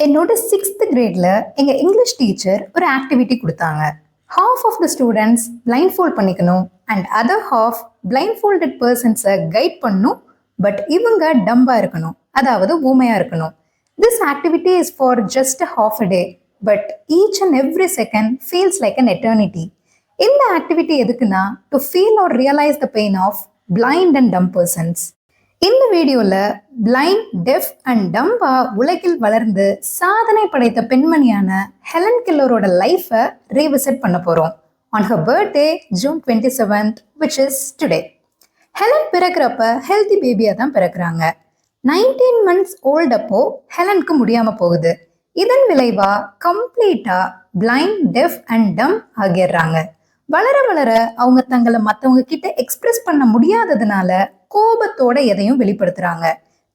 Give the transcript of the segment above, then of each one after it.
என்னோட 6th கிரேட்ல எங்க இங்கிலீஷ் டீச்சர் ஒரு ஆக்டிவிட்டி கொடுத்தாங்க. Half of the students blindfold பண்ணிக்கணும் and other half blindfolded பர்சன்ஸை கைட் பண்ணணும். பட் இவங்க டம்பா இருக்கணும், அதாவது ஊமையா இருக்கணும். This activity is for just half a day, but each and every second feels like an eternity. இந்த ஆக்டிவிட்டி எதுக்குன்னா to feel or realise the pain of blind and dumb persons. இந்த வீடியோல பிளைண்ட், டெஃப் அண்ட் டம்பா உலகில் வளர்ந்து சாதனை படைத்த பெண்மணியான Helen கெல்லரோட லைஃபை revisit பண்ண போறோம் on her birthday June 27th, which is today. Helen பிறக்கிறப்ப ஹெல்தி பேபியா தான் பிறக்கிறாங்க. 19 months ஓல்ட் அப்போ ஹெலனுக்கு முடியாம போகுது. இதன் விளைவா கம்ப்ளீட்டா பிளைண்ட், டெஃப் அண்ட் டம் ஆகிடுறாங்க. வளர வளர அவங்க தங்களை மற்றவங்க கிட்ட எக்ஸ்பிரஸ் பண்ண முடியாததுனால கோபத்தோட எதையும் வெளிப்படுத்துறாங்க.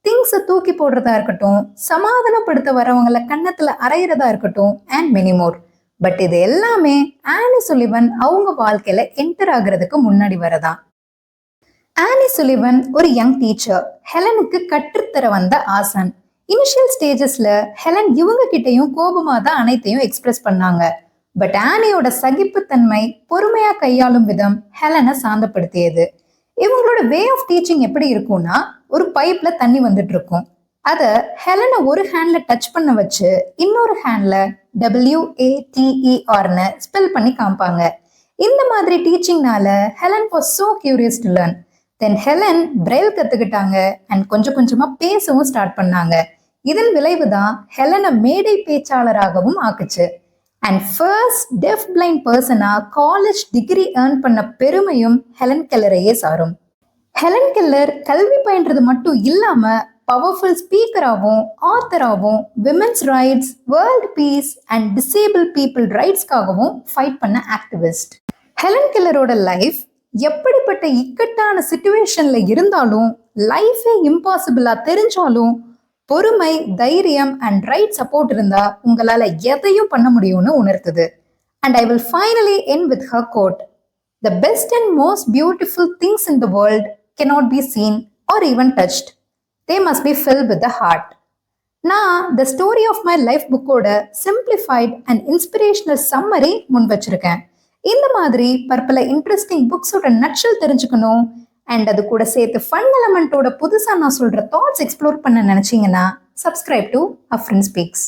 திங்ஸை தூக்கி போடுறதா இருக்கட்டும், சமாதானப்படுத்த வரவங்களை கன்னத்துல அரைகிறதா இருக்கட்டும் அண்ட் மெனி மோர். பட் இது எல்லாமே ஆனி சுலிவன் அவங்க வாழ்க்கையில என்டர் ஆகுறதுக்கு முன்னாடி வரதான். ஆனி சுலிவன் ஒரு யங் டீச்சர், ஹெலனுக்கு கற்றுத்தர வந்த ஆசான். இனிஷியல் ஸ்டேஜஸ்ல ஹெலன் இவங்க கிட்டையும் கோபமா தான் அனைத்தையும் எக்ஸ்பிரஸ் பண்ணாங்க. பட் ஆனியோட சகிப்புத்தன்மை, பொறுமையா கையாளும் விதம் ஹெலனை சாந்தப்படுத்தியது. இவங்களோட வே ஆஃப் டீச்சிங் எப்படி இருக்கும்னா, ஒரு பைப்ல தண்ணி வந்துட்டு இருக்கும். அதை ஹெலனை ஒரு ஹேண்ட்ல டச் பண்ண வச்சு இன்னொரு ஹேண்ட்ல WATERன்னு ஸ்பெல் பண்ணி காமிப்பாங்க. இந்த மாதிரி டீச்சிங்னால Helen was so curious to learn. Then Helen braille கத்துக்கிட்டாங்க அண்ட் கொஞ்சம் கொஞ்சமா பேசவும் ஸ்டார்ட் பண்ணாங்க. இதன் விளைவு தான் ஹெலனை மேடை பேச்சாளராகவும் ஆக்குச்சு. அண்ட் ஃபர்ஸ்ட் டெஃப் பிளைண்ட் பர்சனா காலேஜ் டிகிரி ஏர்ன் பண்ண பெருமையும் ஹெலன் கெல்லரையே சாரும். ஹெலன் கெல்லர் கல்வி பயின்றது மட்டும் இல்லாம பவர்ஃபுல் ஸ்பீக்கராகவும், ஆத்தராகவும், women's rights, world peace and disable people ரைட்ஸ்க்காகவும் ஃபைட் பண்ண ஆக்டிவிஸ்ட். ஹெலன் கெல்லரோட லைஃப் எப்படிப்பட்ட இக்கட்டான சிச்சுவேஷன்ல இருந்தாலும், லைஃபே இம்பாசிபிளா தெரிஞ்சாலும், பொறுமை, தைரியம் அண்ட் ரைட் சப்போர்ட் இருந்தா உங்களால எதையும் பண்ண முடியும்னு உணர்த்துது. And I will finally end with her quote: "The best and most beautiful things in the world cannot be seen or even touched. They must be filled with the heart." நான் the story of my life புக்கோட simplified and inspirational summary முன் வச்சிருக்கேன். இந்த மாதிரி பற்பல interesting புக்ஸோட நட்சல் தெரிஞ்சுக்கணும் and அது கூட சேர்த்து ஃபன் எலமெண்ட்டோட புதுசாக நான் சொல்கிற தாட்ஸ் எக்ஸ்ப்ளோர் பண்ண நினச்சிங்கன்னா சப்ஸ்கிரைப் டு அஃப்ரின் ஸ்பீக்ஸ்.